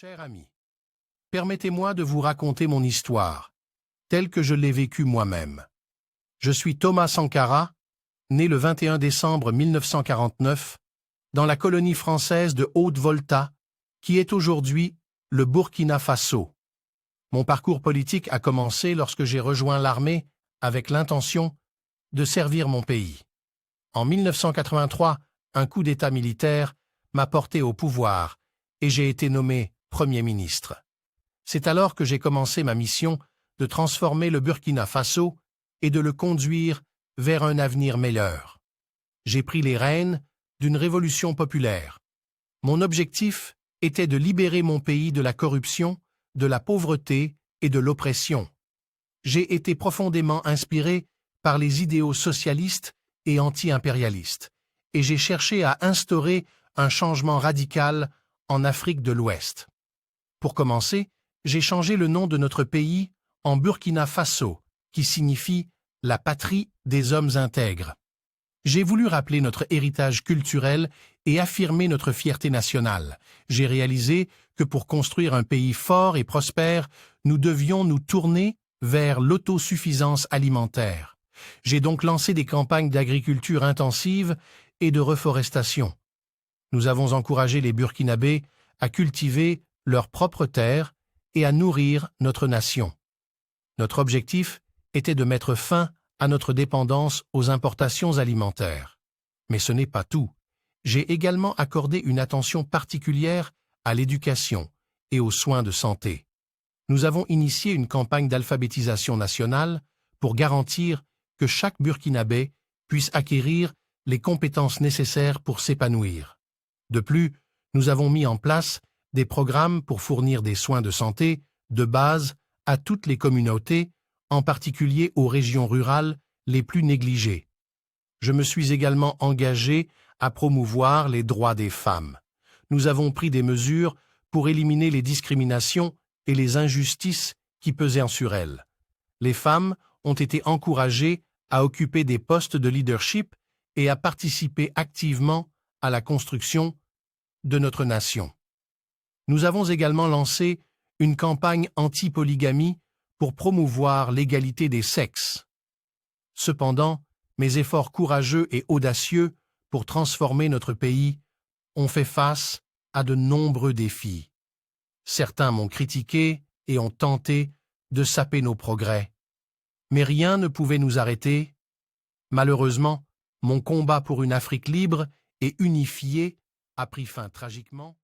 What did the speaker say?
Cher ami, permettez-moi de vous raconter mon histoire, telle que je l'ai vécue moi-même. Je suis Thomas Sankara, né le 21 décembre 1949, dans la colonie française de Haute-Volta, qui est aujourd'hui le Burkina Faso. Mon parcours politique a commencé lorsque j'ai rejoint l'armée avec l'intention de servir mon pays. En 1983, un coup d'État militaire m'a porté au pouvoir et j'ai été nommé Premier ministre. C'est alors que j'ai commencé ma mission de transformer le Burkina Faso et de le conduire vers un avenir meilleur. J'ai pris les rênes d'une révolution populaire. Mon objectif était de libérer mon pays de la corruption, de la pauvreté et de l'oppression. J'ai été profondément inspiré par les idéaux socialistes et anti-impérialistes, et j'ai cherché à instaurer un changement radical en Afrique de l'Ouest. Pour commencer, j'ai changé le nom de notre pays en Burkina Faso, qui signifie « la patrie des hommes intègres ». J'ai voulu rappeler notre héritage culturel et affirmer notre fierté nationale. J'ai réalisé que pour construire un pays fort et prospère, nous devions nous tourner vers l'autosuffisance alimentaire. J'ai donc lancé des campagnes d'agriculture intensive et de reforestation. Nous avons encouragé les Burkinabés à cultiver leurs propres terres et à nourrir notre nation. Notre objectif était de mettre fin à notre dépendance aux importations alimentaires. Mais ce n'est pas tout. J'ai également accordé une attention particulière à l'éducation et aux soins de santé. Nous avons initié une campagne d'alphabétisation nationale pour garantir que chaque Burkinabé puisse acquérir les compétences nécessaires pour s'épanouir. De plus, nous avons mis en place des programmes pour fournir des soins de santé de base à toutes les communautés, en particulier aux régions rurales les plus négligées. Je me suis également engagé à promouvoir les droits des femmes. Nous avons pris des mesures pour éliminer les discriminations et les injustices qui pesaient sur elles. Les femmes ont été encouragées à occuper des postes de leadership et à participer activement à la construction de notre nation. Nous avons également lancé une campagne anti-polygamie pour promouvoir l'égalité des sexes. Cependant, mes efforts courageux et audacieux pour transformer notre pays ont fait face à de nombreux défis. Certains m'ont critiqué et ont tenté de saper nos progrès. Mais rien ne pouvait nous arrêter. Malheureusement, mon combat pour une Afrique libre et unifiée a pris fin tragiquement.